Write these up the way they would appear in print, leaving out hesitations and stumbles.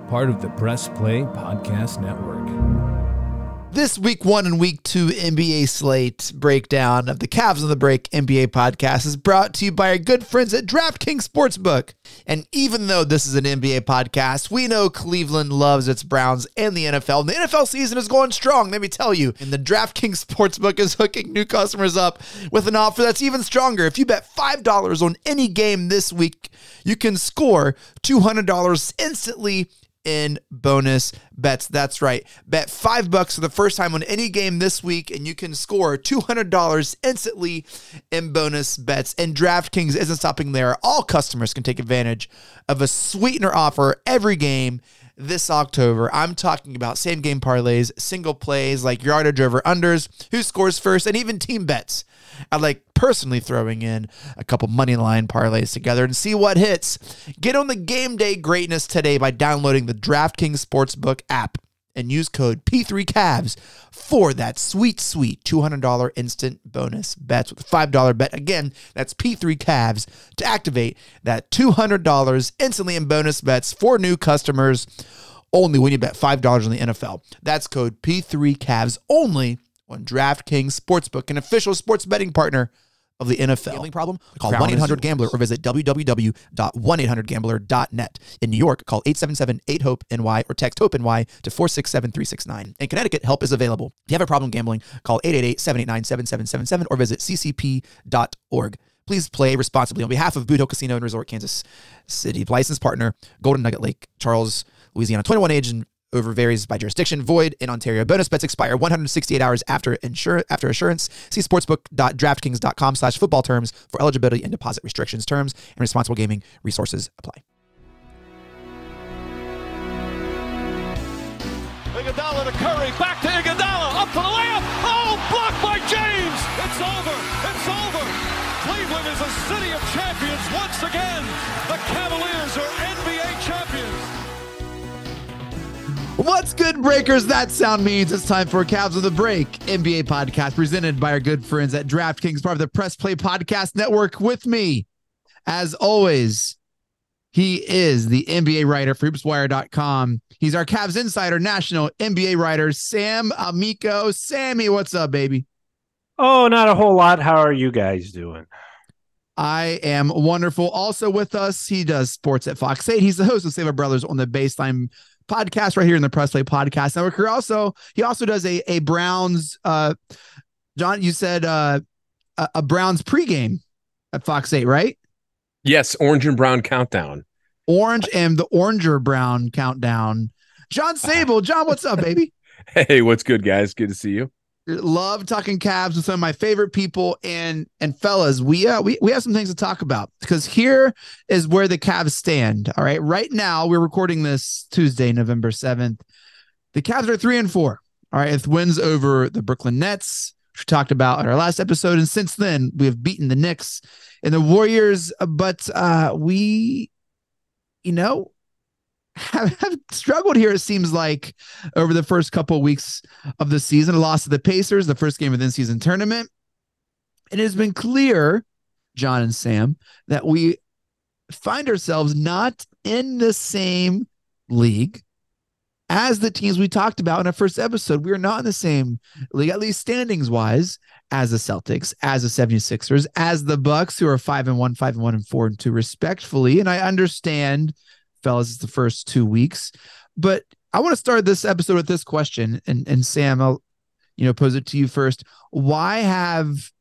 part of the Press Play Podcast Network. This week 1 and week 2 NBA slate breakdown of the Cavs on the Break NBA podcast is brought to you by our good friends at DraftKings Sportsbook. And even though this is an NBA podcast, we know Cleveland loves its Browns and the NFL. And the NFL season is going strong, let me tell you. And the DraftKings Sportsbook is hooking new customers up with an offer that's even stronger. If you bet $5 on any game this week, you can score $200 instantly in bonus bets. That's right. Bet $5 for the first time on any game this week, and you can score $200 instantly in bonus bets. And DraftKings isn't stopping there. All customers can take advantage of a sweetener offer every game this October. I'm talking about same game parlays, single plays like yardage over unders, who scores first, and even team bets. I like personally throwing in a couple money line parlays together and see what hits. Get on the game day greatness today by downloading the DraftKings Sportsbook app and use code P3Cavs for that sweet, sweet $200 instant bonus bets with a $5 bet. Again, that's P3Cavs to activate that $200 instantly in bonus bets for new customers only when you bet $5 on the NFL. That's code P3Cavs only on DraftKings Sportsbook, an official sports betting partner of the NFL. Gambling problem? Call 1-800-GAMBLER or visit www.1800gambler.net. In New York, call 877-8-HOPE-NY or text HOPE-NY to 467-369. In Connecticut, help is available. If you have a problem gambling, call 888-789-7777 or visit ccp.org. Please play responsibly. On behalf of Boot Hill Casino and Resort, Kansas City, licensed partner, Golden Nugget Lake, Charles, Louisiana. 21 age and over varies by jurisdiction. Void in Ontario. Bonus bets expire 168 hours after assurance. See sportsbook.draftkings.com/football terms for eligibility and deposit restrictions. Terms and responsible gaming resources apply. Iguodala to Curry, back to Iguodala, up for the layup. Oh, blocked by James. It's over. It's over. Cleveland is a city of champions once again. The Cavaliers are NBA champions. What's good, breakers? That sound means it's time for Cavs on the Break NBA podcast presented by our good friends at DraftKings, part of the Press Play Podcast Network. With me, as always, he is the NBA writer for hoopswire.com. He's our Cavs insider, national NBA writer, Sam Amico. Sammy, what's up, baby? Oh, not a whole lot. How are you guys doing? I am wonderful. Also with us, he does sports at Fox 8. He's the host of Save Our Brothers on the Baseline podcast right here in the Press Play Podcast Network. He also does a Browns, John, you said a Browns pregame at Fox 8, right? Yes, Orange and Brown Countdown. Orange and the Oranger Brown Countdown. John Sabol. John, what's up, baby? Hey, what's good, guys? Good to see you. Love talking Cavs with some of my favorite people, and fellas, we have some things to talk about because here is where the Cavs stand. All right, right now we're recording this Tuesday, November 7th. The Cavs are 3-4. All right, with wins over the Brooklyn Nets, which we talked about in our last episode, and since then we have beaten the Knicks and the Warriors, but we, have struggled here, it seems like, over the first couple of weeks of the season. A loss to the Pacers, the first game of the in-season tournament. It has been clear, John and Sam, that we find ourselves not in the same league as the teams we talked about in our first episode. We are not in the same league, at least standings-wise, as the Celtics, as the 76ers, as the Bucks, who are 5-1, 5-1, and 4-2, respectfully. And I understand, fellas, it's the first 2 weeks, but I want to start this episode with this question, and Sam, I'll pose it to you first. Why have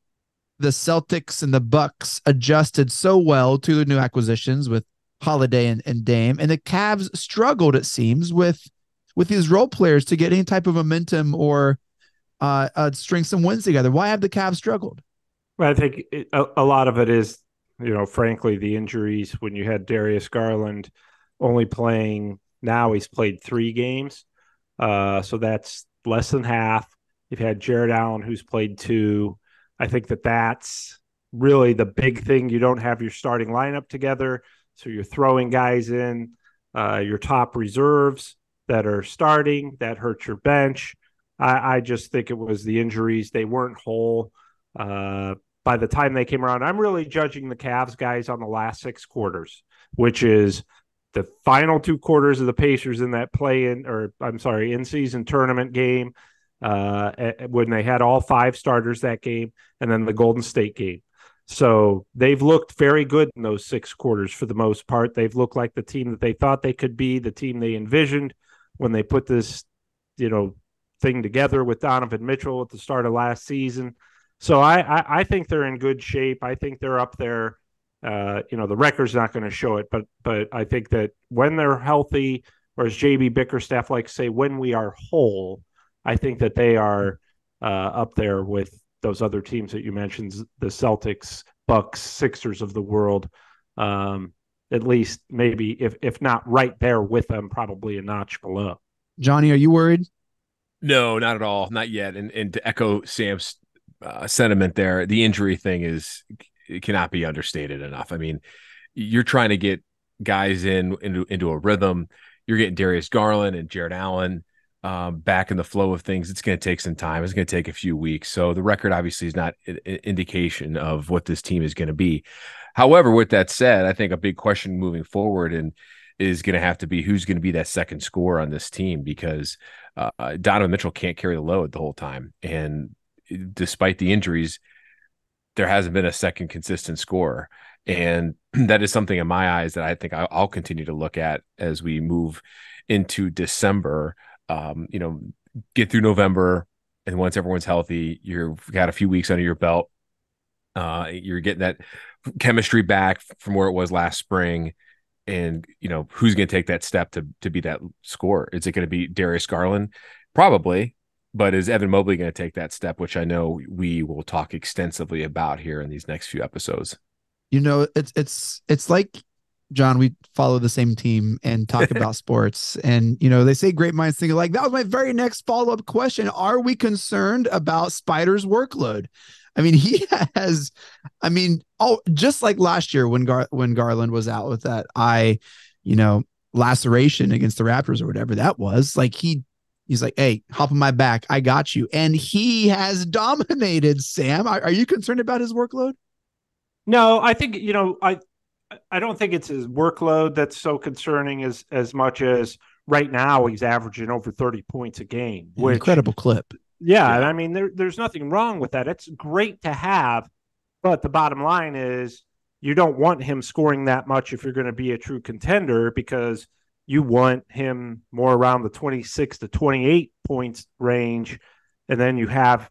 the Celtics and the Bucks adjusted so well to the new acquisitions with Holiday and Dame, and the Cavs struggled, it seems, with these role players to get any type of momentum or string some wins together? Why have the Cavs struggled? Well, I think a lot of it is, frankly, the injuries. When you had Darius Garland only playing, now he's played 3 games. So that's less than half. You've had Jared Allen, who's played 2. I think that's really the big thing. You don't have your starting lineup together, so you're throwing guys in, your top reserves that are starting. That hurts your bench. I just think it was the injuries. They weren't whole. By the time they came around, I'm really judging the Cavs guys on the last 6 quarters, which is the final two quarters of the Pacers in that in-season tournament game, when they had all five starters that game, and then the Golden State game. So they've looked very good in those 6 quarters for the most part. They've looked like the team that they thought they could be, the team they envisioned when they put this, thing together with Donovan Mitchell at the start of last season. So I think they're in good shape. I think they're up there. The record's not going to show it, but I think that when they're healthy, or as JB Bickerstaff likes to say, when we are whole, I think that they are up there with those other teams that you mentioned, the Celtics, Bucks, Sixers of the world. At least maybe if not right there with them, probably a notch below. Johnny, are you worried? No, not at all. Not yet. And to echo Sam's sentiment there, the injury thing it cannot be understated enough. I mean, you're trying to get guys into a rhythm. You're getting Darius Garland and Jared Allen back in the flow of things. It's going to take some time. It's going to take a few weeks. So the record obviously is not an indication of what this team is going to be. However, with that said, I think a big question moving forward is going to have to be who's going to be that second scorer on this team, because Donovan Mitchell can't carry the load the whole time. And despite the injuries, there hasn't been a second consistent scorer. And that is something in my eyes that I think I'll continue to look at as we move into December. Get through November, and once everyone's healthy, you've got a few weeks under your belt. You're getting that chemistry back from where it was last spring. And, who's going to take that step to be that scorer? Is it going to be Darius Garland? Probably. But is Evan Mobley going to take that step, which I know we will talk extensively about here in these next few episodes? It's like, John, we follow the same team and talk about sports. And, they say great minds think alike. That was my very next follow-up question. Are we concerned about Spider's workload? I mean, just like last year when Garland was out with that eye, laceration against the Raptors or whatever that was, like he's like, hey, hop on my back. I got you. And he has dominated, Sam. Are you concerned about his workload? No, I think, I don't think it's his workload that's so concerning as much as right now he's averaging over 30 points a game. Incredible clip. Yeah, and I mean, there's nothing wrong with that. It's great to have, but the bottom line is you don't want him scoring that much if you're going to be a true contender, because you want him more around the 26 to 28 points range, and then you have,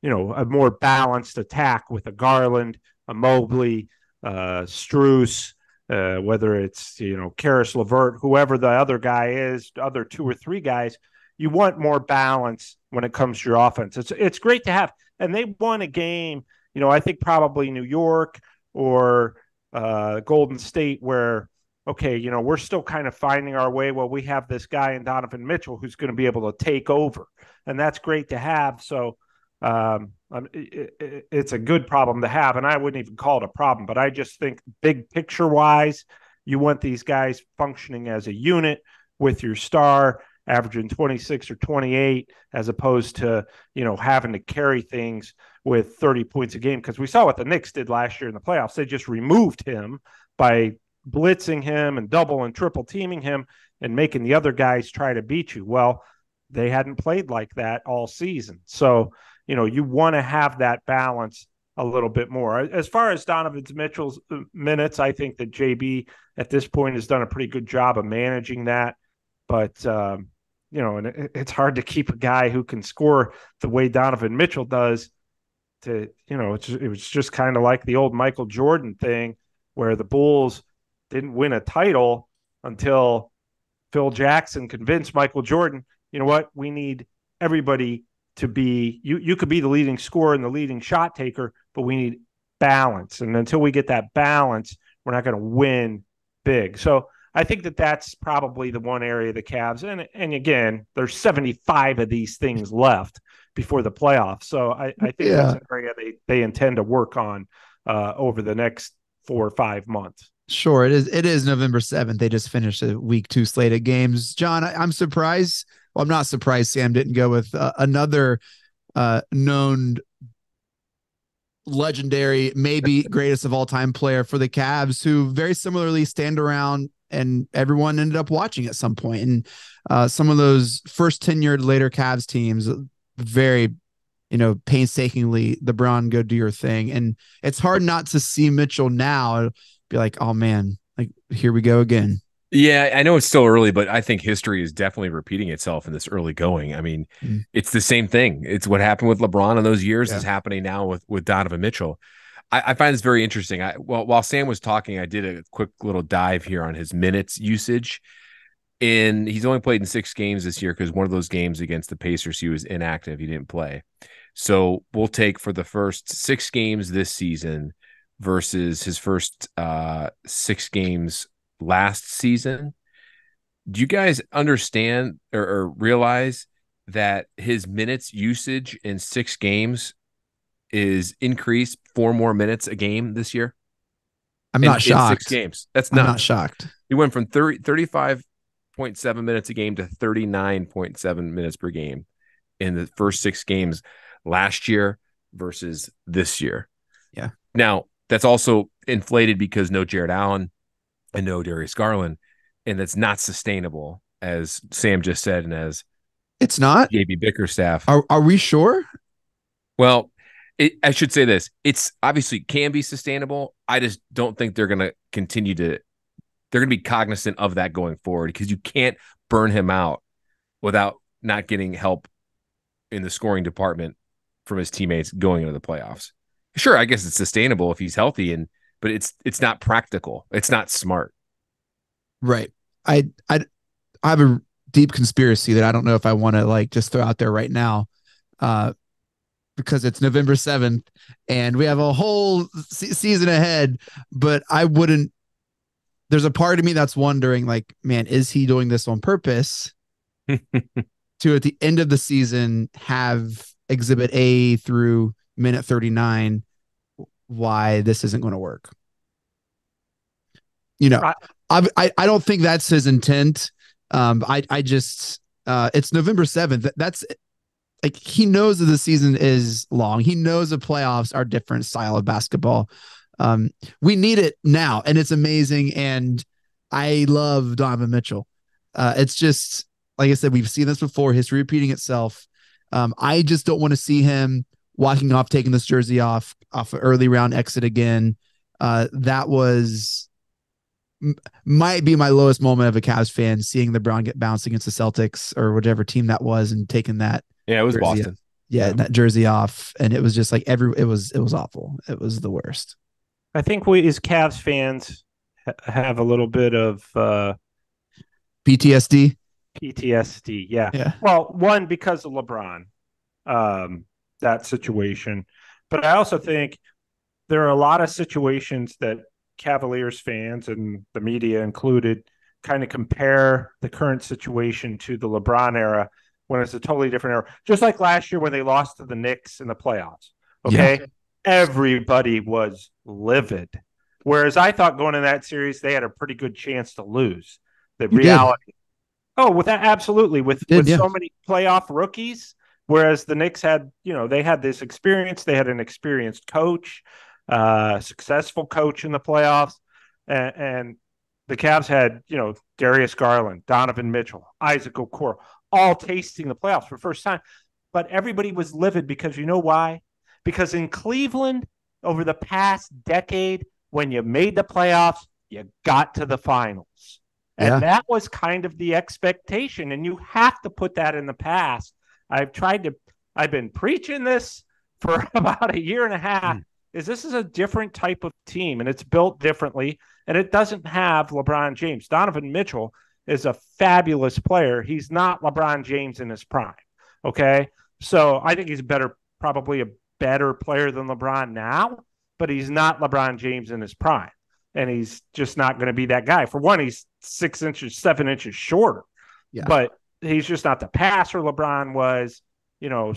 a more balanced attack with a Garland, a Mobley, Strus, whether it's, Karis LeVert, whoever the other guy is, other 2 or 3 guys. You want more balance when it comes to your offense. It's great to have. And they won a game, I think probably New York or Golden State, where, okay, we're still kind of finding our way. Well, we have this guy in Donovan Mitchell who's going to be able to take over. And that's great to have. So it's a good problem to have. And I wouldn't even call it a problem. But I just think big picture-wise, you want these guys functioning as a unit with your star averaging 26 or 28, as opposed to, having to carry things with 30 points a game. Because we saw what the Knicks did last year in the playoffs. They just removed him by blitzing him and double and triple teaming him and making the other guys try to beat you. Well, they hadn't played like that all season. So, you want to have that balance a little bit more. As far as Donovan Mitchell's minutes, I think that JB at this point has done a pretty good job of managing that. But, and it's hard to keep a guy who can score the way Donovan Mitchell does to, it was just kind of like the old Michael Jordan thing where the Bulls didn't win a title until Phil Jackson convinced Michael Jordan, you know what, we need everybody to be, you could be the leading scorer and the leading shot taker, but we need balance. And until we get that balance, we're not going to win big. So I think that that's probably the one area of the Cavs. And again, there's 75 of these things left before the playoffs. So I think that's an area they intend to work on over the next 4 or 5 months. Sure. It is November 7th. They just finished a week 2 slate of games. John, I'm surprised. Well, I'm not surprised Sam didn't go with another known legendary, maybe greatest of all time player for the Cavs, who very similarly stand around and everyone ended up watching at some point. And some of those first tenured later Cavs teams, very, painstakingly, LeBron, go do your thing. And it's hard not to see Mitchell now be like, oh man, like here we go again. Yeah, I know it's still early, but I think history is definitely repeating itself in this early going. I mean, it's the same thing. It's what happened with LeBron in those years is happening now with Donovan Mitchell. I find this very interesting. While Sam was talking, I did a quick little dive here on his minutes usage. And he's only played in 6 games this year because one of those games against the Pacers, he was inactive. He didn't play. So we'll take for the first 6 games this season versus his first 6 games last season. Do you guys understand or realize that his minutes usage in 6 games is increased 4 more minutes a game this year? I'm not shocked. In 6 games. That's I'm not shocked. He went from 35.7 minutes a game to 39.7 minutes per game in the first 6 games last year versus this year. Yeah. Now, that's also inflated because no Jared Allen and no Darius Garland, and that's not sustainable, as Sam just said, and as it's not JB Bickerstaff. Are we sure? Well, I should say this. It's obviously can be sustainable. I just don't think they're going to continue to – they're going to be cognizant of that going forward because you can't burn him out without not getting help in the scoring department from his teammates going into the playoffs. Sure, I guess it's sustainable if he's healthy, but it's not practical. It's not smart. Right. I have a deep conspiracy that I don't know if I want to just throw out there right now, because it's November 7th and we have a whole season ahead. But I wouldn't. There's a part of me that's wondering, man, is he doing this on purpose to at the end of the season have Exhibit A through minute 39? Why this isn't going to work? I don't think that's his intent. I just it's November 7th. That's he knows that the season is long. He knows the playoffs are different style of basketball. We need it now, and it's amazing. And I love Donovan Mitchell. It's just, like I said, we've seen this before, history repeating itself. I just don't want to see him walking off, taking this jersey off an early round exit again. That might be my lowest moment of a Cavs fan, seeing LeBron get bounced against the Celtics or whatever team that was and taking that. Yeah, it was Boston. Off. Yeah, that jersey off. And it was just it was awful. It was the worst. I think we as Cavs fans have a little bit of PTSD. Yeah. Well, one, because of LeBron, that situation. But I also think there are a lot of situations that Cavaliers fans and the media included kind of compare the current situation to the LeBron era when it's a totally different era. Just like last year when they lost to the Knicks in the playoffs. Okay. Yeah. Everybody was livid. Whereas I thought going in that series, they had a pretty good chance to lose. The reality. Did. Oh, with that, absolutely. With so many playoff rookies. Whereas the Knicks had, they had this experience. They had an experienced coach, successful coach in the playoffs. And the Cavs had, Darius Garland, Donovan Mitchell, Isaac Okoro, all tasting the playoffs for the first time. But everybody was livid because you know why? Because in Cleveland, over the past decade, when you made the playoffs, you got to the finals. And that was kind of the expectation. And you have to put that in the past. I've been preaching this for about a year and a half, this is a different type of team and it's built differently and it doesn't have LeBron James. Donovan Mitchell is a fabulous player. He's not LeBron James in his prime. Okay. So I think he's probably a better player than LeBron now, but he's not LeBron James in his prime. And he's just not going to be that guy. For one, he's 6 inches, 7 inches shorter, but he's just not the passer LeBron was,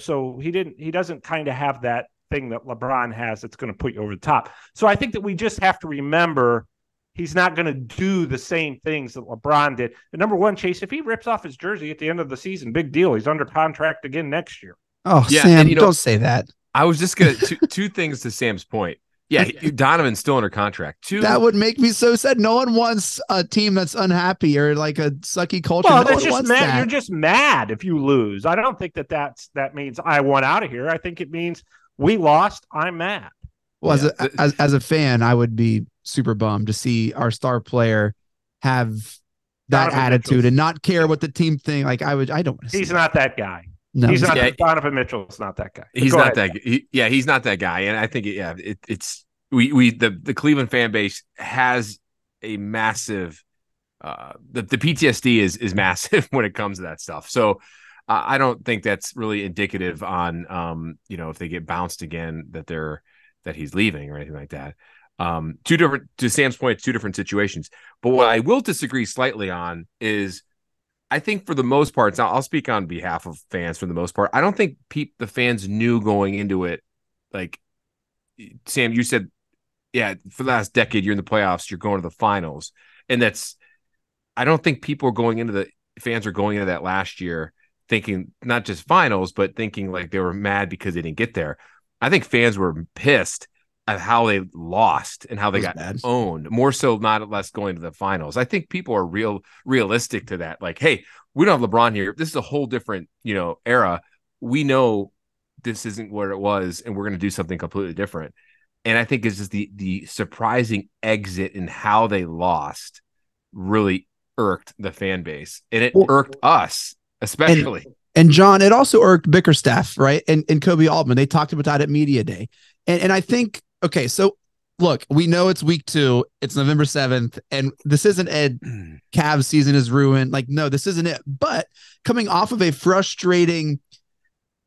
so he doesn't kind of have that thing that LeBron has that's going to put you over the top. So I think that we just have to remember he's not going to do the same things that LeBron did. And number one, Chase, if he rips off his jersey at the end of the season, big deal. He's under contract again next year. Oh, yeah, Sam, don't say that. I was just going to two things to Sam's point. Yeah, Donovan's still under contract. That would make me so sad. No one wants a team that's unhappy or like a sucky culture. Well, no that's one just wants mad. that. You're just mad if you lose. I don't think that means I want out of here. I think it means we lost. I'm mad. Well, as a fan, I would be super bummed to see our star player have that Donovan attitude Mitchell's, and not care what the team think. Like I don't want to see. He's not that guy. No, he's not. Donovan Mitchell's not that guy. He's not that. He's not that guy. And I think it's the Cleveland fan base has a massive. The PTSD is massive when it comes to that stuff. So I don't think that's really indicative on if they get bounced again that he's leaving or anything like that. Two different, to Sam's point, two different situations. But what I will disagree slightly on is, I think for the most part, now I'll speak on behalf of fans for the most part. I don't think the fans knew going into it. Like Sam, you said, yeah, for the last decade, you're in the playoffs, you're going to the finals. And I don't think fans are going into that last year thinking not just finals, but thinking like they were mad because they didn't get there. I think fans were pissed at how they lost and how they got owned, more so not less going to the finals. I think people are realistic to that. Like, hey, we don't have LeBron here. This is a whole different, era. We know this isn't what it was, and we're going to do something completely different. And I think it's just the surprising exit and how they lost really irked the fan base, and it irked us especially. And John, it also irked Bickerstaff, right? And Kobe Altman. They talked about that at Media Day. And I think, okay, so look, we know it's week 2. It's November 7th, and this isn't Cavs season is ruined. Like, no, this isn't it. But coming off of a frustrating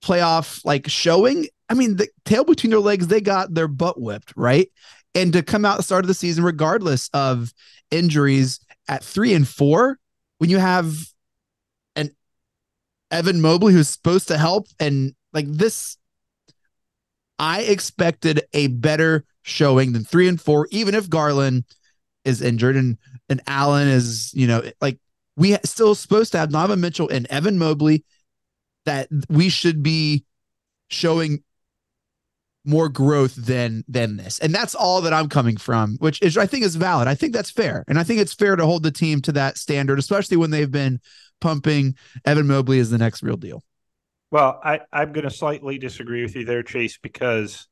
playoff showing, I mean, the tail between their legs, they got their butt whipped, right? And to come out at the start of the season, regardless of injuries, at 3-4, when you have an Evan Mobley who's supposed to help, and like this, I expected a better showing than 3-4, even if Garland is injured and Allen is, we still supposed to have Donovan Mitchell and Evan Mobley, that we should be showing more growth than this. And that's all that I'm coming from, which I think is valid. I think that's fair. And I think it's fair to hold the team to that standard, especially when they've been pumping Evan Mobley as the next real deal. Well, I'm going to slightly disagree with you there, Chase, because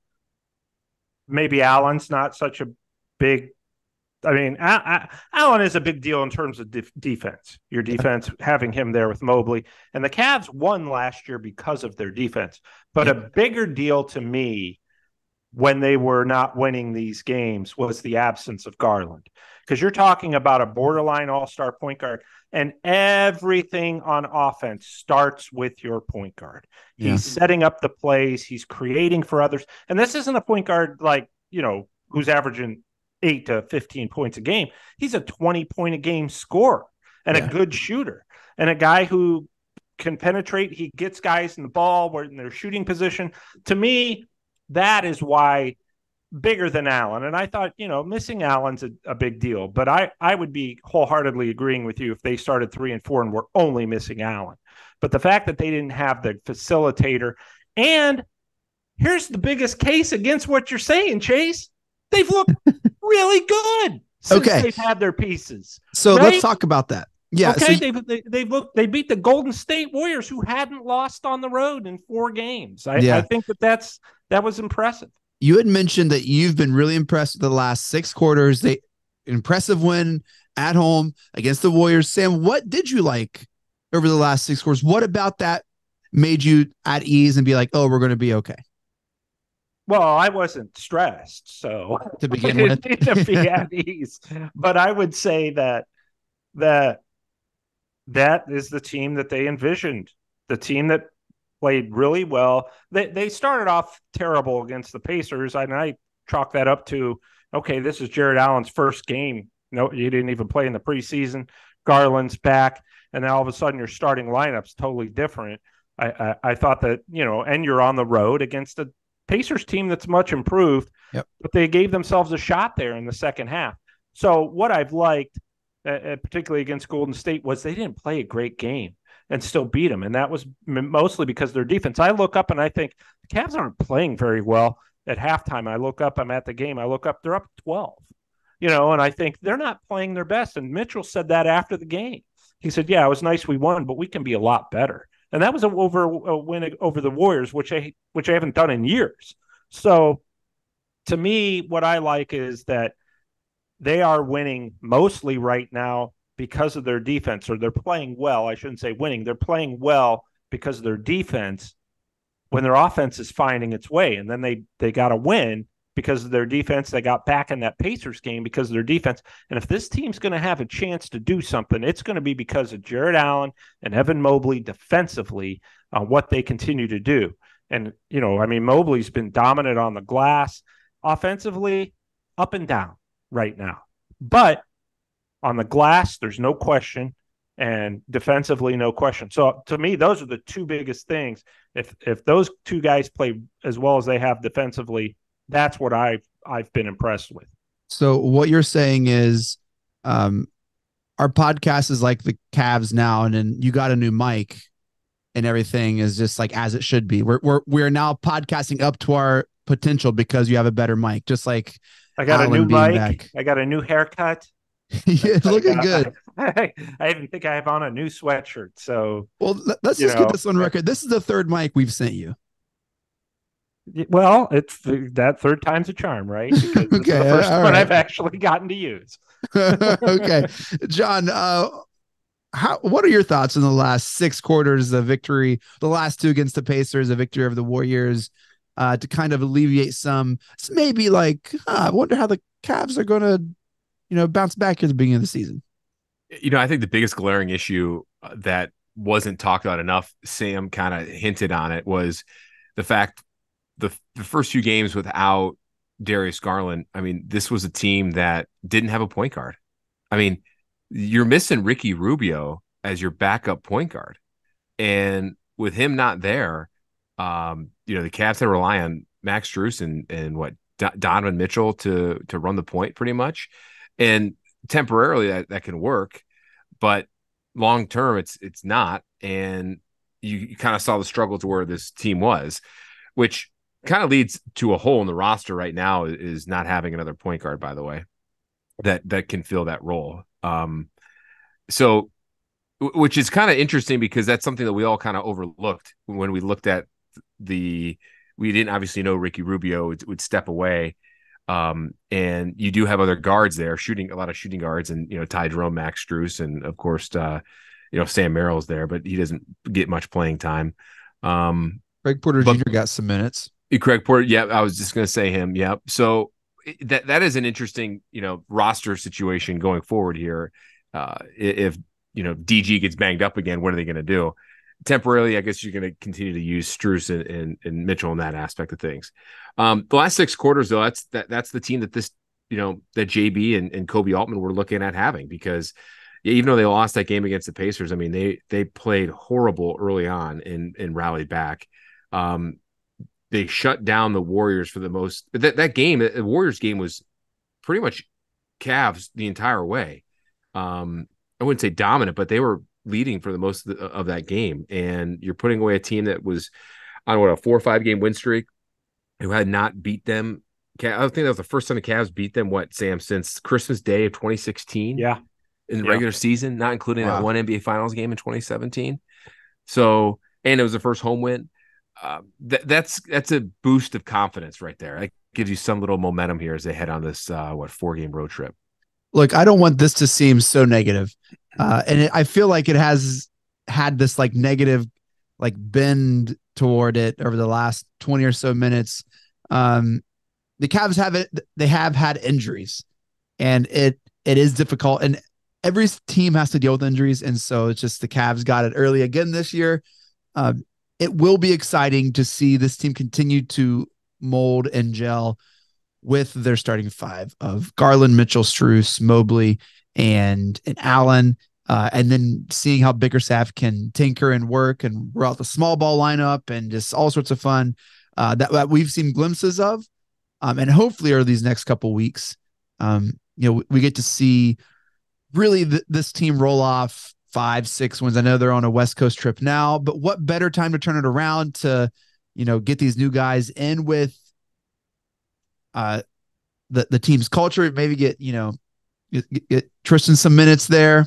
maybe Allen's not such a big. I mean, Allen is a big deal in terms of defense. Your defense, having him there with Mobley. And the Cavs won last year because of their defense. But a bigger deal to me when they were not winning these games was the absence of Garland. Because you're talking about a borderline all-star point guard, and everything on offense starts with your point guard. He's setting up the plays. He's creating for others. And this isn't a point guard who's averaging 8 to 15 points a game. He's a 20-point-a-game scorer and a good shooter and a guy who can penetrate. He gets guys in the ball where in their shooting position. To me, that is why bigger than Allen. And I thought, missing Allen's a big deal. But I would be wholeheartedly agreeing with you if they started 3-4 and were only missing Allen. But the fact that they didn't have the facilitator, and here's the biggest case against what you're saying, Chase. They've looked really good since they've had their pieces. So let's talk about that. Yeah. Okay. So they beat the Golden State Warriors, who hadn't lost on the road in 4 games. I think that was impressive. You had mentioned that you've been really impressed with the last 6 quarters. Impressive win at home against the Warriors. Sam, what did you like over the last 6 quarters? What about that made you at ease and be like, oh, we're going to be okay? Well, I wasn't stressed, so to begin with, to be at ease. But I would say that is the team that they envisioned, the team that played really well. They started off terrible against the Pacers, and I chalk that up to, okay, this is Jared Allen's first game. No, he didn't even play in the preseason. Garland's back, and then all of a sudden your starting lineup's totally different. I thought that, and you're on the road against a Pacers team that's much improved, but they gave themselves a shot there in the second half. So what I've liked, particularly against Golden State, was they didn't play a great game and still beat them. And that was mostly because of their defense. I look up and I think the Cavs aren't playing very well. at halftime. I look up, I'm at the game. I look up, they're up 12, and I think they're not playing their best. And Mitchell said that after the game. He said, yeah, it was nice we won, but we can be a lot better. And that was a win over the Warriors, which I haven't done in years. So to me, what I like is that they are winning mostly right now because of their defense, or they're playing well. I shouldn't say winning. They're playing well because of their defense when their offense is finding its way. And then they got to win because of their defense. They got back in that Pacers game because of their defense. And if this team's going to have a chance to do something, it's going to be because of Jared Allen and Evan Mobley defensively on what they continue to do. And, Mobley's been dominant on the glass. Offensively, up and down right now. But on the glass, there's no question. And defensively, no question. So to me, those are the two biggest things. If those two guys play as well as they have defensively, that's what I've been impressed with. So what you're saying is our podcast is like the Cavs now, and then you got a new mic and everything is just like as it should be. We're now podcasting up to our potential because you have a better mic, just like I got Allen a new mic. back. I got a new haircut. Yeah, looking good. I even think I have on a new sweatshirt. So, well, let's just get this on record. This is the third mic we've sent you. Well, it's that third time's a charm, right? Because it's the first one I've actually gotten to use. Okay, John. What are your thoughts on the last 6 quarters of victory? The last 2 against the Pacers, a victory over the Warriors, to kind of alleviate some. It's maybe like I wonder how the Cavs are going to, bounce back at the beginning of the season. I think the biggest glaring issue that wasn't talked about enough, Sam kind of hinted on it, was the fact the first few games without Darius Garland. I mean, this was a team that didn't have a point guard. I mean, you're missing Ricky Rubio as your backup point guard. And with him not there, the Cavs had to rely on Max Strus and Donovan Mitchell to run the point pretty much. And temporarily that can work, but long term it's not. And you kind of saw the struggle to where this team was, which kind of leads to a hole in the roster right now, is not having another point guard, by the way, that can fill that role. So which is kind of interesting because that's something that we all kind of overlooked when we looked at we didn't obviously know Ricky Rubio would step away. And you do have other guards there, a lot of shooting guards, and Ty Jerome, Max Strus, and of course Sam Merrill's there, but he doesn't get much playing time. Craig Porter Jr. got some minutes. Craig Porter, yeah, I was just going to say him. Yeah, so that is an interesting roster situation going forward here. If DG gets banged up again, what are they going to do? Temporarily, I guess you're going to continue to use Strus and Mitchell in that aspect of things. The last 6 quarters, though, that's the team that that JB and Kobe Altman were looking at having, because even though they lost that game against the Pacers, I mean, they played horrible early on and rallied back. They shut down the Warriors for the most. That game, the Warriors game, was pretty much Cavs the entire way. I wouldn't say dominant, but they were leading for the most of that game, and you're putting away a team that was on a 4 or 5 game win streak, who had not beat them. I think that was the first time the Cavs beat them, Sam, since Christmas Day of 2016. Yeah. In the regular season, not including that one NBA Finals game in 2017. So, and it was the first home win. That's a boost of confidence right there. It gives you some little momentum here as they head on this 4-game road trip. Look, I don't want this to seem so negative. I feel like it has had this negative bend toward it over the last 20 or so minutes. The Cavs have had injuries, and it is difficult, and every team has to deal with injuries. And so it's just the Cavs got it early again this year. It will be exciting to see this team continue to mold and gel with their starting 5 of Garland, Mitchell, Strus, Mobley, and Allen. And then seeing how Bickerstaff can tinker and work and roll out the small ball lineup and just all sorts of fun that we've seen glimpses of. And hopefully over these next couple weeks, we get to see really this team roll off 5-6 wins. I know they're on a West Coast trip now, but what better time to turn it around to, get these new guys in with the team's culture, maybe get Tristan some minutes there,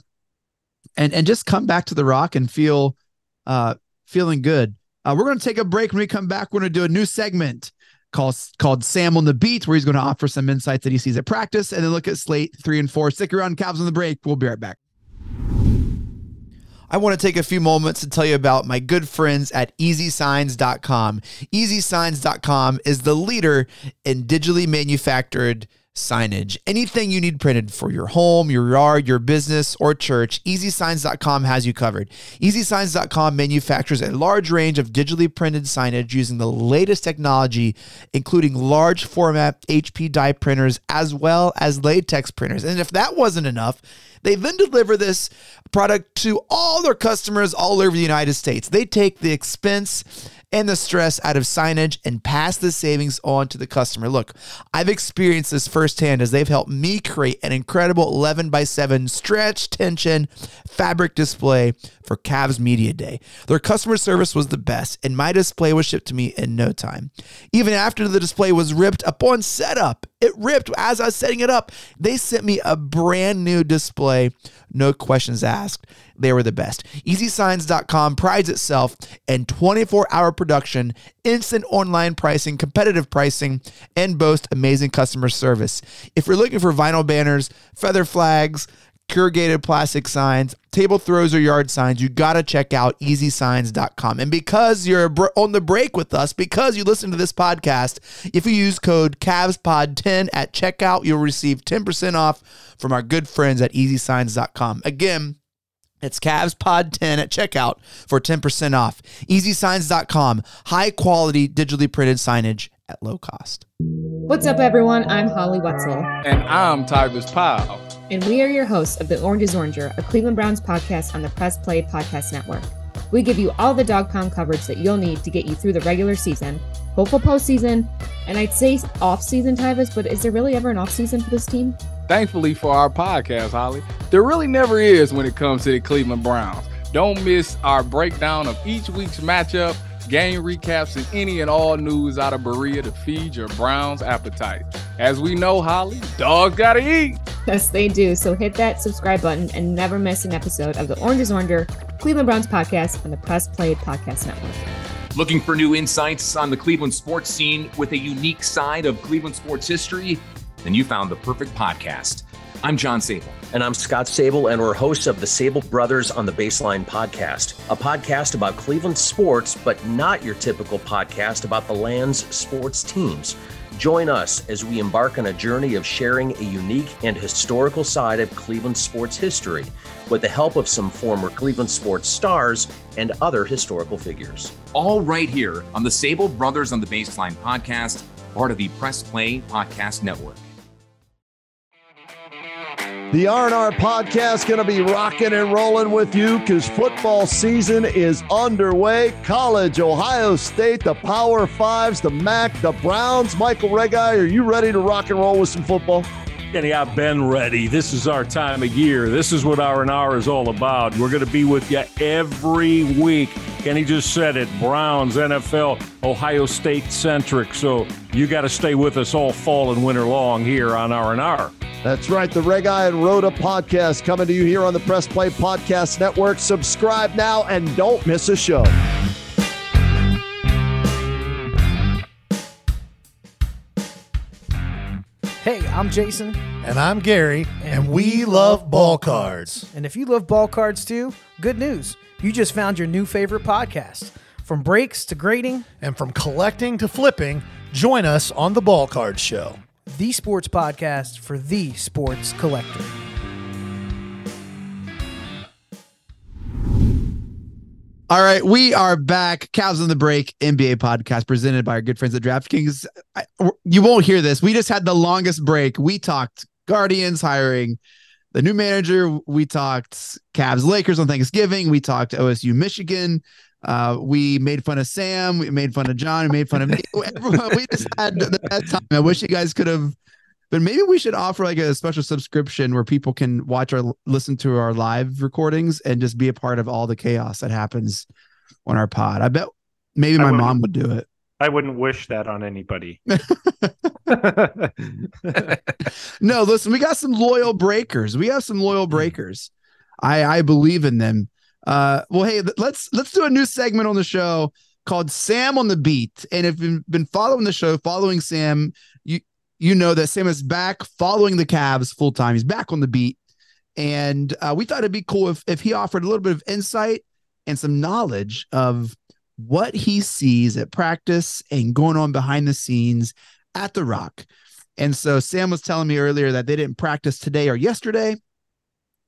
and just come back to the Rock and feeling good. We're going to take a break. When we come back, we're going to do a new segment called Sam on the Beat, where he's going to offer some insights that he sees at practice, and then look at Slate 3 and 4. Stick around, Cavs on the break. We'll be right back. I want to take a few moments to tell you about my good friends at EasySigns.com. EasySigns.com is the leader in digitally manufactured signage. Anything you need printed for your home, your yard, your business, or church, EasySigns.com has you covered. EasySigns.com manufactures a large range of digitally printed signage using the latest technology, including large format HP dye printers as well as latex printers. And if that wasn't enough, they then deliver this product to all their customers all over the United States. They take the expense and the stress out of signage and pass the savings on to the customer. Look, I've experienced this firsthand as they've helped me create an incredible 11x7 stretch tension fabric display for Cavs Media Day. Their customer service was the best, and my display was shipped to me in no time. Even after the display was ripped upon setup, it ripped as I was setting it up. They sent me a brand new display, no questions asked. They were the best. EasySigns.com prides itself in 24-hour production, instant online pricing, competitive pricing, and boast amazing customer service. If you're looking for vinyl banners, feather flags, corrugated plastic signs, table throws, or yard signs, you got to check out EasySigns.com. And because you're on the break with us, because you listen to this podcast, if you use code CavsPod10 at checkout, you'll receive 10% off from our good friends at EasySigns.com. Again, it's CavsPod10 at checkout for 10% off. EasySigns.com, high quality digitally printed signage at low cost. What's up, everyone? I'm Holly Wetzel. And I'm Tybus Powell. And we are your hosts of The Orange is Oranger, a Cleveland Browns podcast on the Press Play Podcast Network. We give you all the dog pound coverage that you'll need to get you through the regular season, hopeful postseason, and I'd say off-season, Tybus, but is there really ever an off-season for this team? Thankfully for our podcast, Holly, there really never is when it comes to the Cleveland Browns. Don't miss our breakdown of each week's matchup, game recaps, and any and all news out of Berea to feed your Browns appetite. As we know, Holly, dogs gotta eat. Yes, they do. So hit that subscribe button and never miss an episode of the Orange is Oranger, Cleveland Browns podcast on the Press Play Podcast Network. Looking for new insights on the Cleveland sports scene with a unique side of Cleveland sports history? Then you found the perfect podcast. I'm John Sabol. And I'm Scott Sabol, and we're hosts of the Sabol Brothers on the Baseline podcast, a podcast about Cleveland sports, but not your typical podcast about the land's sports teams. Join us as we embark on a journey of sharing a unique and historical side of Cleveland sports history with the help of some former Cleveland sports stars and other historical figures. All right here on the Sabol Brothers on the Baseline podcast, part of the Press Play Podcast Network. The R&R podcast going to be rocking and rolling with you because football season is underway. College, Ohio State, the Power Fives, the MAC, the Browns. Michael Regai, are you ready to rock and roll with some football? Kenny, I've been ready. This is our time of year. This is what R&R is all about. We're going to be with you every week. Kenny just said it, Browns, NFL, Ohio State centric. So you got to stay with us all fall and winter long here on R&R. That's right. The Regai and Rhoda podcast coming to you here on the Press Play Podcast Network. Subscribe now and don't miss a show. Hey, I'm Jason. And I'm Gary. And we love ball cards. And if you love ball cards too, good news. You just found your new favorite podcast. From breaks to grading. And from collecting to flipping, join us on the Ball Card Show. The sports podcast for the sports collector. All right, we are back. Cavs on the Break NBA podcast presented by our good friends at DraftKings. You won't hear this. We just had the longest break. We talked Guardians hiring the new manager. We talked Cavs Lakers on Thanksgiving. We talked OSU Michigan. We made fun of Sam. We made fun of John. We made fun of me. Everyone, we just had the best time. I wish you guys could have, but maybe we should offer like a special subscription where people can watch or listen to our live recordings and just be a part of all the chaos that happens on our pod. I bet maybe my mom would do it. I wouldn't wish that on anybody. No, listen, we got some loyal breakers. We have some loyal breakers. I believe in them. Well, hey, let's do a new segment on the show called Sam on the Beat. And if you've been following the show, following Sam, you know that Sam is back following the Cavs full time. He's back on the beat. And we thought it'd be cool if he offered a little bit of insight and some knowledge of what he sees at practice and going on behind the scenes at the Rock. And so Sam was telling me earlier that they didn't practice today or yesterday.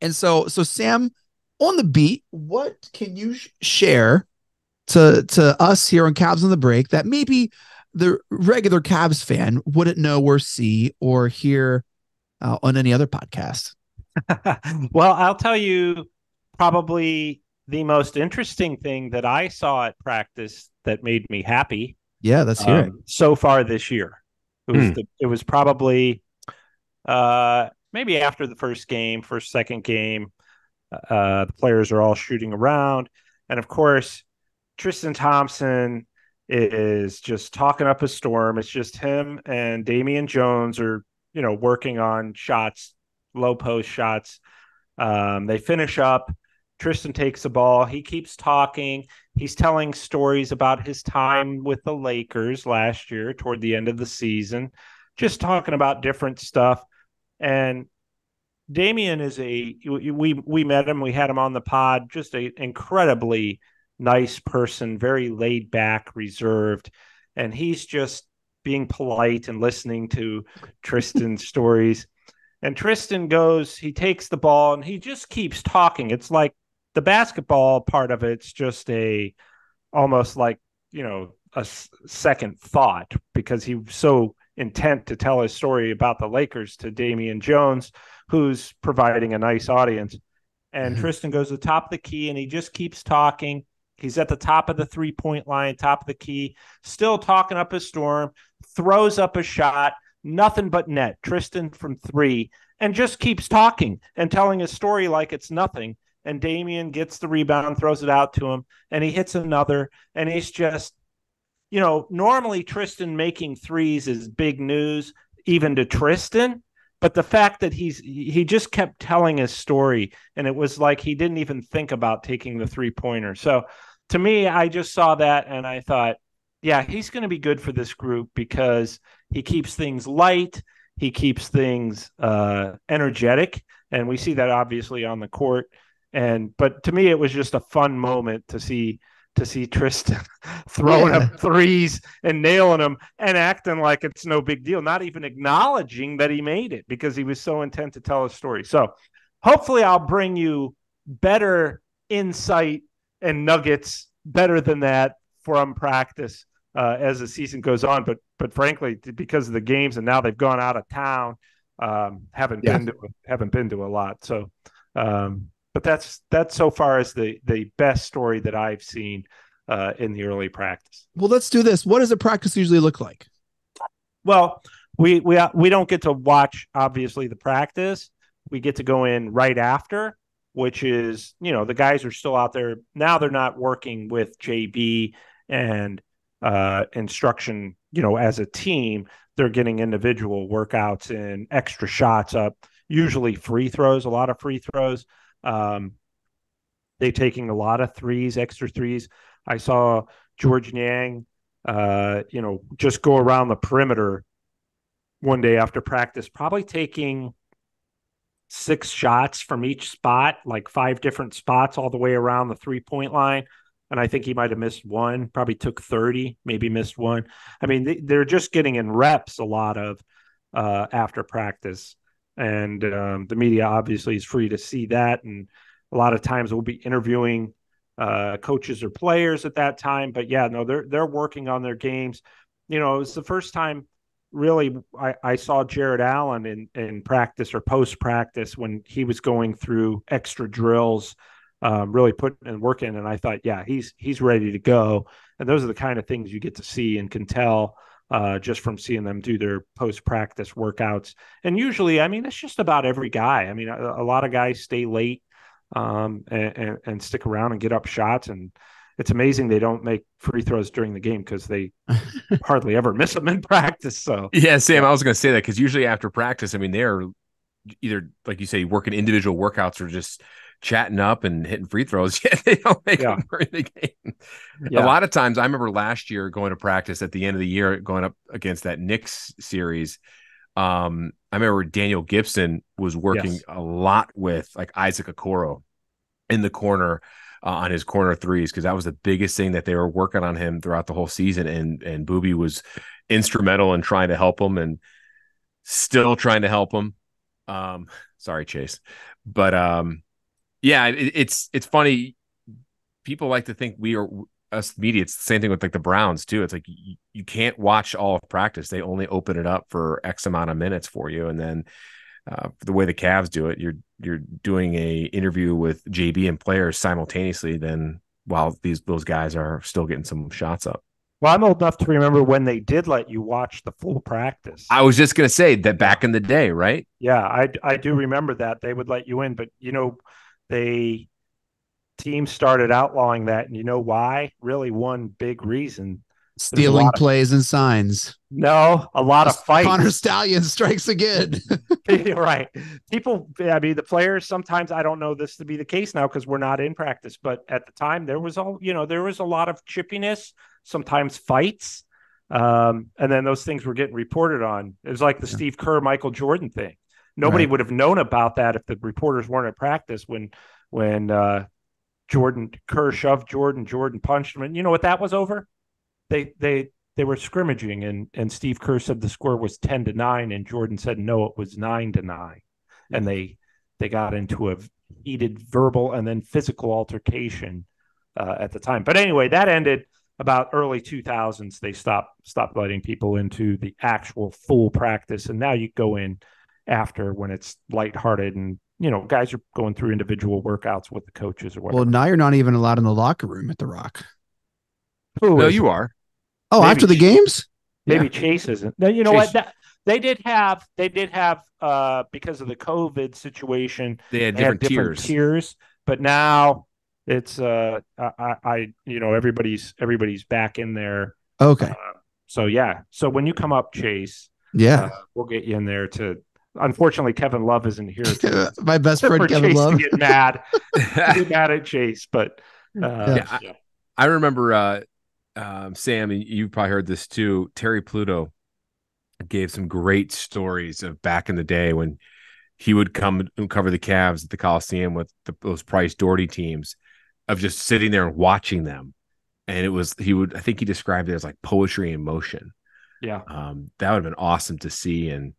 And so Sam, on the beat, what can you share to us here on Cavs on the Break that maybe the regular Cavs fan wouldn't know or see or hear on any other podcast? Well, I'll tell you probably the most interesting thing that I saw at practice that made me happy. Yeah, let's hear it. So far this year. It was probably maybe after the second game. The players are all shooting around. And of course, Tristan Thompson is just talking up a storm. It's just him and Damian Jones are, working on shots, low post shots. They finish up. Tristan takes the ball. He keeps talking. He's telling stories about his time with the Lakers last year toward the end of the season, just talking about different stuff. And Damian is we met him. We had him on the pod, just an incredibly nice person, very laid back, reserved. And he's just being polite and listening to Tristan's stories. And Tristan he takes the ball and he just keeps talking. It's like the basketball part of it's just almost like, a second thought, because he was so intent to tell his story about the Lakers to Damian Jones, who's providing a nice audience. And Tristan goes to the top of the key and he just keeps talking. He's at the top of the 3-point line, top of the key, still talking up a storm, throws up a shot, nothing but net. Tristan from 3, and just keeps talking and telling his story like it's nothing. And Damian gets the rebound, throws it out to him, and he hits another. And he's just, normally Tristan making threes is big news, even to Tristan. But the fact that he just kept telling his story, and it was like he didn't even think about taking the 3-pointer. So to me, I just saw that and I thought, yeah, he's going to be good for this group because he keeps things light. He keeps things energetic. And we see that obviously on the court. But to me, it was just a fun moment to see Tristan throwing up threes and nailing them and acting like it's no big deal, not even acknowledging that he made it because he was so intent to tell his story. So hopefully I'll bring you better insight and nuggets better than that from practice as the season goes on. But frankly, because of the games and now they've gone out of town, haven't been to a lot. So, but that's so far as the best story that I've seen in the early practice. Well, let's do this. What does a practice usually look like? Well, we don't get to watch, obviously, the practice. We get to go in right after, which is, the guys are still out there. Now they're not working with JB and instruction, as a team. They're getting individual workouts and extra shots up, usually free throws, a lot of free throws. They're taking a lot of threes, extra threes. I saw George Niang, just go around the perimeter one day after practice, probably taking 6 shots from each spot, like 5 different spots all the way around the 3-point line. And I think he might have missed one, probably took 30, maybe missed one. I mean, they're just getting in reps a lot of after practice. And the media obviously is free to see that. And a lot of times we'll be interviewing coaches or players at that time. But yeah, no, they're working on their games. It was the first time really I saw Jared Allen in practice or post-practice when he was going through extra drills, really putting and working. And I thought, yeah, he's ready to go. And those are the kind of things you get to see and can tell just from seeing them do their post-practice workouts. And usually, I mean, it's just about every guy. I mean, a lot of guys stay late and stick around and get up shots. And, it's amazing they don't make free throws during the game because they hardly ever miss them in practice. So yeah, Sam, I was going to say that because usually after practice, I mean, they're either, like you say, working individual workouts or just chatting up and hitting free throws. Yeah, they don't make them during the game. A lot of times, I remember last year going to practice at the end of the year, going up against that Knicks series. I remember Daniel Gibson was working a lot with like Isaac Okoro in the corner on his corner threes, because that was the biggest thing that they were working on him throughout the whole season. And Booby was instrumental in trying to help him and still trying to help him. Sorry, Chase. But yeah, it's funny. People like to think we are us media. It's the same thing with like the Browns too. It's like you can't watch all of practice. They only open it up for X amount of minutes for you, and then the way the Cavs do it, you're doing a interview with JB and players simultaneously. Then while those guys are still getting some shots up. Well, I'm old enough to remember when they did let you watch the full practice. I was just going to say that back in the day, right? Yeah, I do remember that they would let you in, but teams started outlawing that, and you know why? Really, one big reason: stealing plays and signs. No, a lot of fights. Connor Stallion strikes again. Right. People, I mean, the players, sometimes, I don't know this to be the case now because we're not in practice, but at the time there was a lot of chippiness, sometimes fights. And then those things were getting reported on. It was like the Steve Kerr, Michael Jordan thing. Nobody would have known about that if the reporters weren't at practice when Kerr shoved Jordan punched him. And you know what that was over? They were scrimmaging, and Steve Kerr said the score was 10-9, and Jordan said no, it was 9-9, and they got into a heated verbal and then physical altercation at the time. But anyway, that ended about early 2000s. They stopped letting people into the actual full practice, and now you go in after when it's lighthearted and guys are going through individual workouts with the coaches or whatever. Well, now you're not even allowed in the locker room at the Rock. No, you are. Oh, maybe after the games? Maybe Chase isn't. No, you know Chase. What? They did have because of the COVID situation, they had different tiers, but now it's everybody's back in there. Okay. So when you come up, Chase, we'll get you in there to. Unfortunately, Kevin Love isn't here. My best friend Kevin Chase Love to get mad at Chase, but I remember Sam, and you probably heard this too. Terry Pluto gave some great stories of back in the day when he would come and cover the Cavs at the Coliseum with those Price Doherty teams, of just sitting there and watching them. And I think he described it as like poetry in motion. Yeah. That would have been awesome to see. And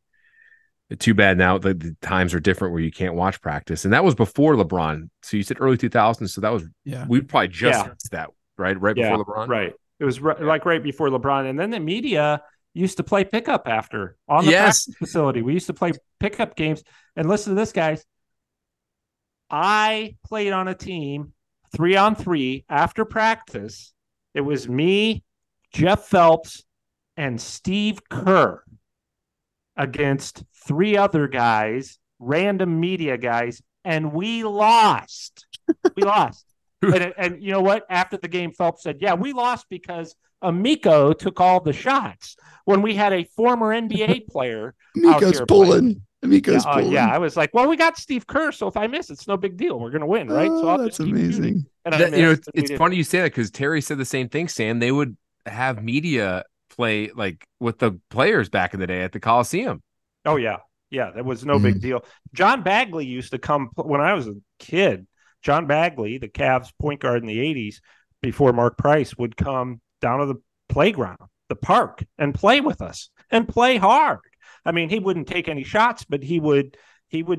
too bad now the times are different where you can't watch practice. And that was before LeBron. So you said early 2000s. So that was, we probably just that, right? Right before LeBron. Right. It was like right before LeBron. And then the media used to play pickup after on the practice facility. We used to play pickup games. And listen to this, guys. I played on a team 3-on-3 after practice. It was me, Jeff Phelps, and Steve Kerr against 3 other guys, random media guys, and we lost. We lost. And you know what? After the game, Phelps said, we lost because Amico took all the shots. When we had a former NBA player Amico's pulling. Amico's pulling. Yeah, I was like, well, we got Steve Kerr, so if I miss, it's no big deal. We're going to win, right? So that's amazing. And it's funny you say that because Terry said the same thing, Sam. They would have media play like with the players back in the day at the Coliseum. Oh, yeah. Yeah, that was no big deal. John Bagley used to come when I was a kid. John Bagley, the Cavs point guard in the 80s, before Mark Price, would come down to the playground, the park, and play with us and play hard. I mean, he wouldn't take any shots, but he would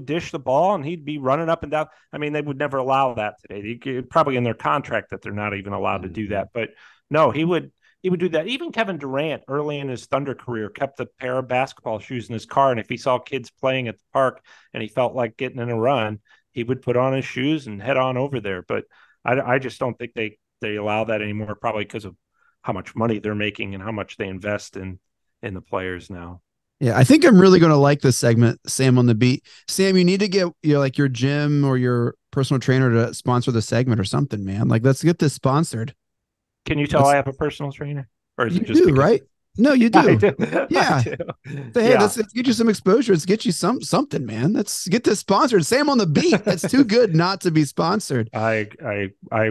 dish the ball and he'd be running up and down. I mean, they would never allow that today. Probably in their contract that they're not even allowed to do that. But no, he would do that. Even Kevin Durant, early in his Thunder career, kept a pair of basketball shoes in his car. And if he saw kids playing at the park and he felt like getting in a run, he would put on his shoes and head on over there. But I just don't think they allow that anymore, probably because of how much money they're making and how much they invest in the players now. Yeah, I think I'm really going to like this segment, Sam on the Beat. Sam, you need to get your gym or your personal trainer to sponsor the segment or something, man. Like, let's get this sponsored. Can you tell I have a personal trainer? Or is You it just do, because right? No, you I do. do. Yeah. I do. Say, hey, Yeah. let's get you some exposure. Let's get you something, man. Let's get this sponsored. Sam on the beat. That's too good not to be sponsored. I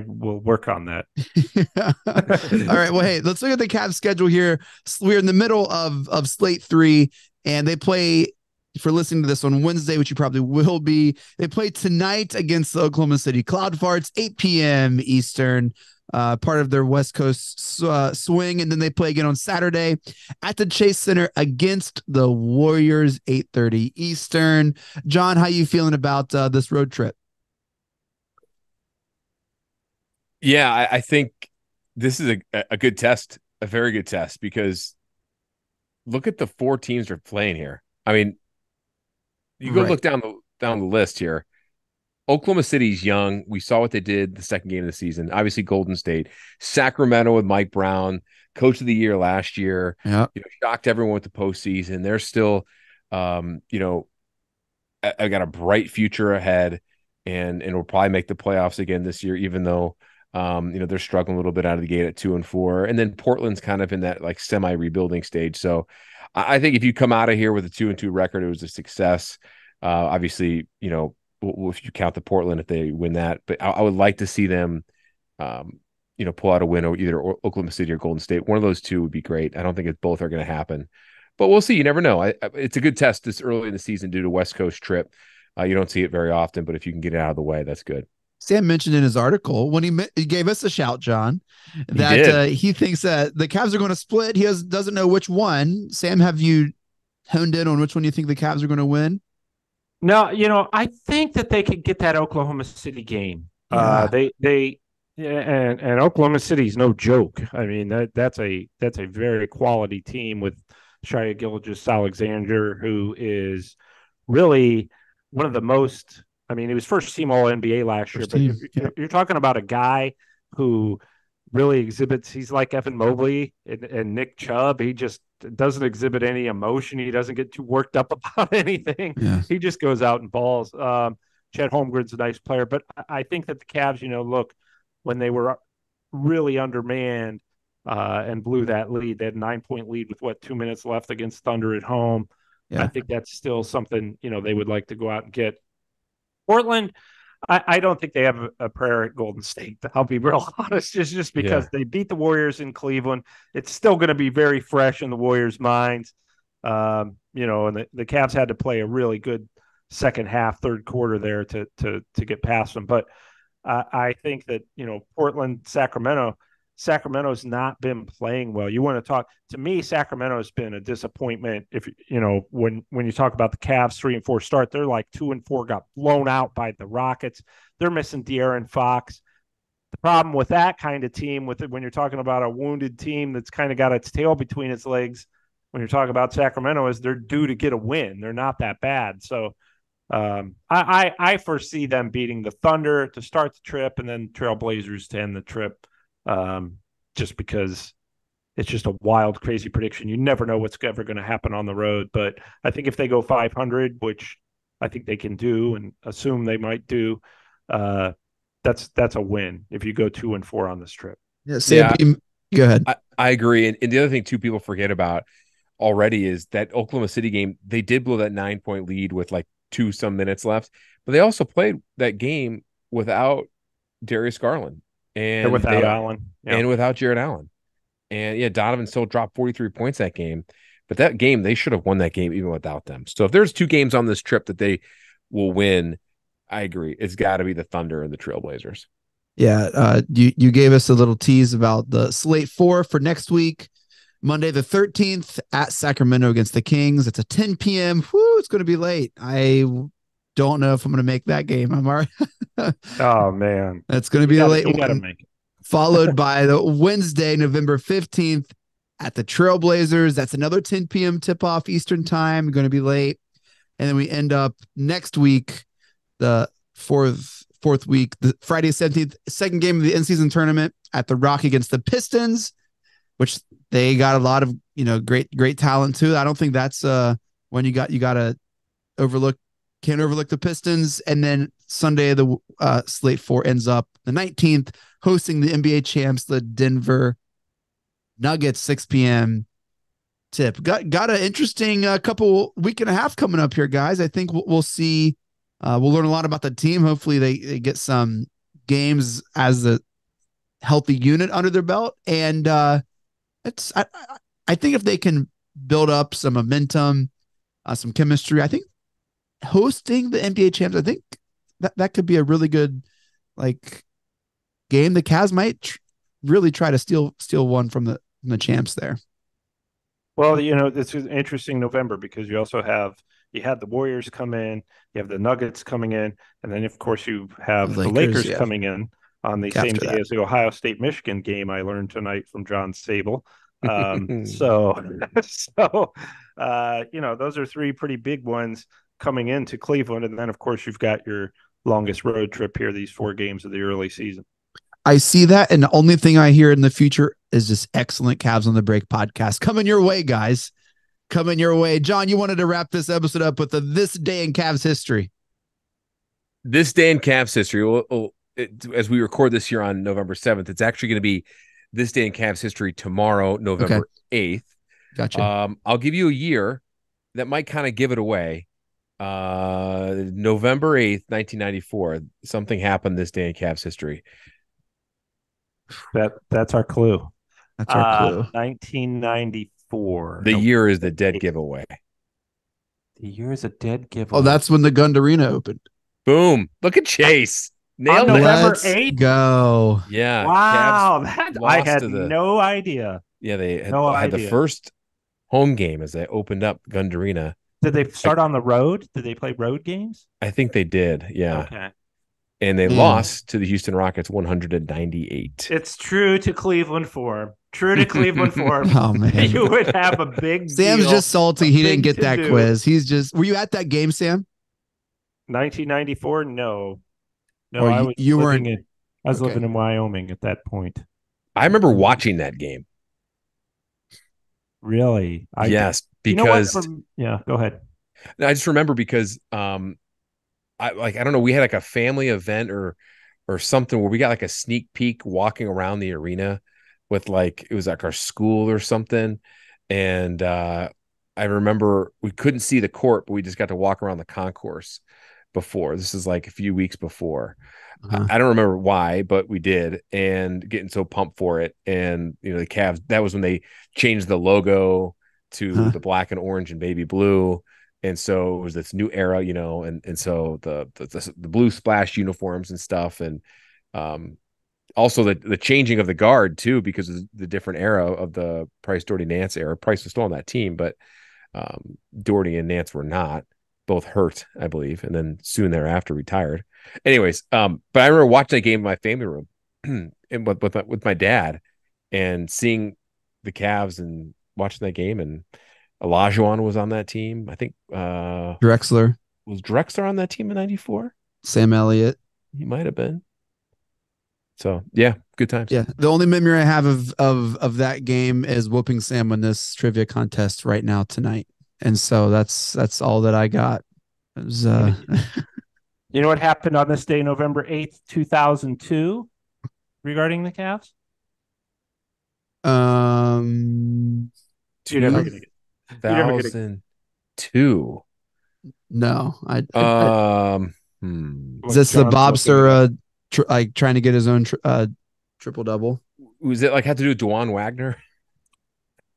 will work on that. All right. Well, hey, let's look at the Cavs schedule here. We're in the middle of Slate 3, and they play, for listening to this on Wednesday, which you probably will be, they play tonight against the Oklahoma City Cloud Farts, 8 p.m. Eastern. Part of their West Coast swing, and then they play again on Saturday at the Chase Center against the Warriors, 8:30 Eastern. John, how you feeling about this road trip? Yeah, I think this is a good test, a very good test, because look at the 4 teams they're playing here. I mean, you go look down the list here. Oklahoma City's young. We saw what they did the second game of the season. Obviously, Golden State, Sacramento with Mike Brown, coach of the year last year. Yeah, shocked everyone with the postseason. They're still, I got a bright future ahead, and will probably make the playoffs again this year, even though they're struggling a little bit out of the gate at 2-4. And then Portland's kind of in that like semi-rebuilding stage. So I think if you come out of here with a 2-2 record, it was a success. Obviously, if you count the Portland, if they win that, but I would like to see them, pull out a win over either Oklahoma City or Golden State. One of those two would be great. I don't think both are going to happen, but we'll see. You never know. It's a good test this early in the season due to West Coast trip. You don't see it very often, but if you can get it out of the way, that's good. Sam mentioned in his article when he gave us a shout, John, that he thinks that the Cavs are going to split. He doesn't know which one. Sam, have you honed in on which one you think the Cavs are going to win? No, I think that they could get that Oklahoma City game. Yeah. And Oklahoma City's no joke. I mean, that's a very quality team with Shai Gilgeous-Alexander, who is really one of the most. I mean, he was first team All NBA last year, but you're talking about a guy who really exhibits. He's like Evan Mobley and Nick Chubb. He just doesn't exhibit any emotion. He doesn't get too worked up about anything. Yeah. He just goes out and balls. Chet Holmgren's a nice player, but I think that the Cavs, look, when they were really undermanned and blew that lead, they had a 9-point lead with 2 minutes left against Thunder at home. Yeah. I think that's still something, they would like to go out and get. Portland, I don't think they have a prayer at Golden State. I'll be real honest, just because they beat the Warriors in Cleveland. It's still going to be very fresh in the Warriors' minds. And the Cavs had to play a really good second half, third quarter there to get past them. But I think that, Portland, Sacramento's not been playing well. You want to talk to me, Sacramento's been a disappointment. If when you talk about the Cavs 3-4 start, they're like 2-4, got blown out by the Rockets. They're missing De'Aaron Fox. The problem with that kind of team, when you're talking about a wounded team that's kind of got its tail between its legs, when you're talking about Sacramento, is they're due to get a win. They're not that bad. So I foresee them beating the Thunder to start the trip, and then Trailblazers to end the trip. Just because it's just a wild, crazy prediction. You never know what's ever going to happen on the road. But I think if they go 500, which I think they can do and assume they might do, that's a win if you go 2-4 on this trip. Yeah, go ahead. I agree. And the other thing, too, people forget about already is that Oklahoma City game, they did blow that 9-point lead with like 2 some minutes left, but they also played that game without Darius Garland. And without Allen. Yeah. And without Jared Allen. And Donovan still dropped 43 points that game. But that game, they should have won that game even without them. So if there's 2 games on this trip that they will win, I agree. It's got to be the Thunder and the Trailblazers. Yeah. You gave us a little tease about the Slate 4 for next week. Monday the 13th at Sacramento against the Kings. It's a 10 p.m. Whoo, it's going to be late. I don't know if I'm going to make that game. I'm already. Oh man, that's going to be a late one. Make it. Followed by the Wednesday, November 15th at the Trailblazers. That's another 10 p.m. tip-off Eastern time. Going to be late, and then we end up next week, the fourth week, the Friday 17th, second game of the in-season tournament at the Rock against the Pistons, which they got a lot of great talent too. I don't think that's when you got to can't overlook the Pistons. And then Sunday, the Slate 4 ends up the 19th, hosting the NBA champs, the Denver Nuggets, 6 p.m. tip. Got an interesting couple week and a half coming up here, guys. I think we'll see. We'll learn a lot about the team. Hopefully they get some games as a healthy unit under their belt. And I think if they can build up some momentum, some chemistry, I think hosting the NBA champs, I think that could be a really good game. The Cavs might really try to steal one from the champs there. Well, it's an interesting November because you had the Warriors come in, you have the Nuggets coming in, and then of course you have the Lakers coming in on the same day as the Ohio State Michigan game. I learned tonight from John Sabol. Those are three pretty big ones coming into Cleveland, and then of course you've got your longest road trip here, these 4 games of the early season. I see that, and the only thing I hear in the future is this excellent Cavs on the Break podcast coming your way, guys. Coming your way. John, you wanted to wrap this episode up with this day in Cavs history. This day in Cavs history, as we record this here on November 7th, it's actually going to be this day in Cavs history tomorrow, November 8th. Gotcha. I'll give you a year that might kind of give it away. November 8th, 1994. Something happened this day in Cavs history. That's our clue. That's our clue. 1994. The year is the dead giveaway. The year is a dead giveaway. Oh, that's when the Gund Arena opened. Boom. Look at Chase. Nailed it. November Let's 8th? Go. Yeah. Wow. I had no idea. Yeah, they had the first home game as they opened up Gund Arena. Did they start on the road? Did they play road games? I think they did. Yeah. Okay. And they lost to the Houston Rockets 198. It's true to Cleveland form. True to Cleveland form. Oh, man. You would have a big Sam's deal, just salty he didn't get that quiz. Were you at that game, Sam? 1994? No. Or I was you living weren't. I was living in Wyoming at that point. I remember watching that game. Really? Yes, because go ahead. I just remember because I don't know, we had a family event or something where we got a sneak peek walking around the arena with it was our school or something. And I remember we couldn't see the court, but we just got to walk around the concourse before. This is a few weeks before. Uh-huh. I don't remember why, but we did, and getting so pumped for it. And the Cavs, that was when they changed the logo to the black and orange and baby blue. And so it was this new era, and so the blue splash uniforms and stuff. And also the changing of the guard too, because of the different era of the Price, Doherty, Nance era. Price was still on that team, but Doherty and Nance were not, both hurt, I believe. And then soon thereafter retired. Anyways, but I remember watching that game in my family room and with my dad and seeing the Cavs and watching that game, and Olajuwon was on that team. I think Drexler. Was Drexler on that team in 94? Sam Elliott. He might have been. So yeah, good times. Yeah. The only memory I have of that game is whooping Sam in this trivia contest right now tonight. And so that's all that I got. It was You know what happened on this day, November 8th, 2002, regarding the Cavs? 2002. No, Is this the Bob Sura trying to get his own triple double? Was it had to do with Dewan Wagner?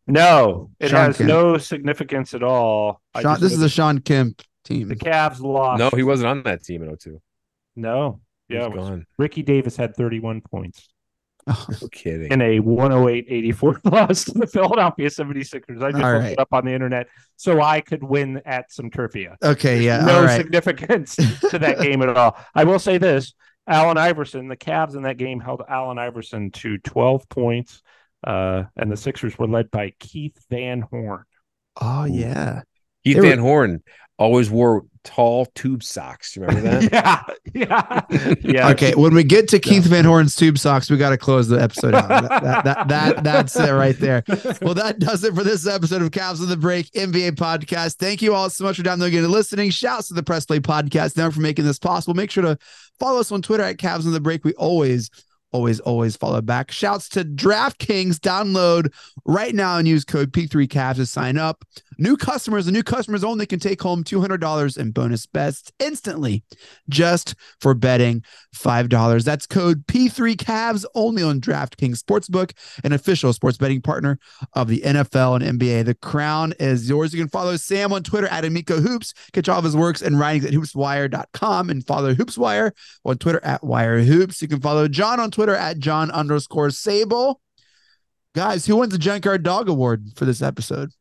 No, it Sean has Kemp. no significance at all. This is the Sean Kemp team. The Cavs lost. No, he wasn't on that team in 2002. No. Yeah, it was gone. Ricky Davis had 31 points. Oh, no kidding. In a 108-84 loss to the Philadelphia 76ers. I just looked it up on the internet so I could win at some trivia. Okay, yeah. No significance to that game at all. I will say this. Allen Iverson, the Cavs in that game held Allen Iverson to 12 points, and the Sixers were led by Keith Van Horn. Oh, yeah. Keith Van Horn always wore tall tube socks. You remember that? Yeah. Okay, when we get to Keith Van Horn's tube socks, we got to close the episode out. That's it right there. Well, that does it for this episode of Cavs on the Break NBA podcast. Thank you all so much for downloading and listening. Shouts to the Press Play Podcast Network for making this possible. Make sure to follow us on Twitter at Cavs on the Break. We always always follow back. Shouts to DraftKings. Download right now and use code P3Cavs to sign up. New customers and new customers only can take home $200 in bonus bets instantly just for betting $5. That's code P3Cavs only on DraftKings Sportsbook, an official sports betting partner of the NFL and NBA. The crown is yours. You can follow Sam on Twitter at Amico Hoops. Catch all of his works and writings at hoopswire.com and follow Hoopswire on Twitter at Wire Hoops. You can follow John on Twitter at John_Sabol. Guys, who wins the Junkyard Dog Award for this episode?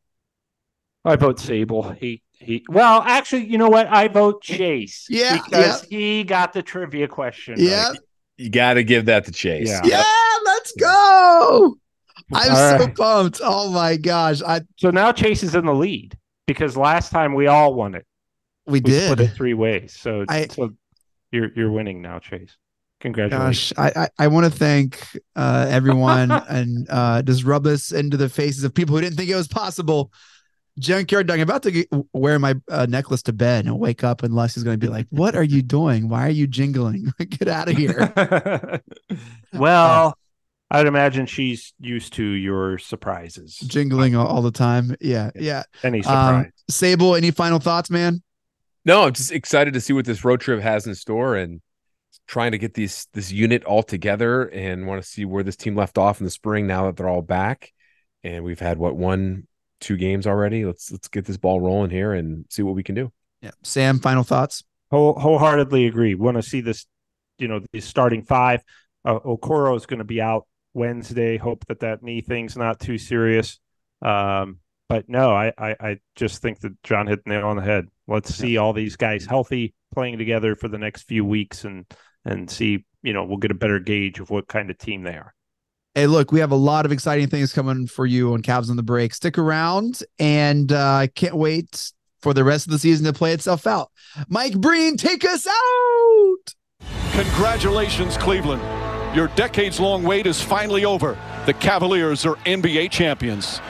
I vote Sabol. Well, actually, you know what? I vote Chase. Yeah, because he got the trivia question. Yeah, right. You got to give that to Chase. Yeah, let's go. I'm All so right. pumped. Oh my gosh. So now Chase is in the lead because last time we all won it. We Split did. it 3 ways. So you're winning now, Chase. Congratulations. Gosh, I want to thank everyone and just rub this into the faces of people who didn't think it was possible. Junkyard Dog, I'm about to wear my necklace to bed and wake up and Leslie's going to be like, what are you doing? Why are you jingling? Get out of here. Well, I'd imagine she's used to your surprises. Jingling all the time. Yeah. Any surprise. Sabol, any final thoughts, man? No, I'm just excited to see what this road trip has in store and trying to get this unit all together and want to see where this team left off in the spring now that they're all back. And we've had 2 games already. Let's get this ball rolling here and see what we can do. Yeah. Sam, final thoughts? Wholeheartedly agree. Want to see this, the starting 5. Okoro is going to be out Wednesday. Hope that knee thing's not too serious. But no, I just think that John hit the nail on the head. Let's see all these guys healthy, playing together for the next few weeks and see, we'll get a better gauge of what kind of team they are. Hey, look, we have a lot of exciting things coming for you on Cavs on the Break. Stick around, and I can't wait for the rest of the season to play itself out. Mike Breen, take us out! Congratulations, Cleveland. Your decades-long wait is finally over. The Cavaliers are NBA champions.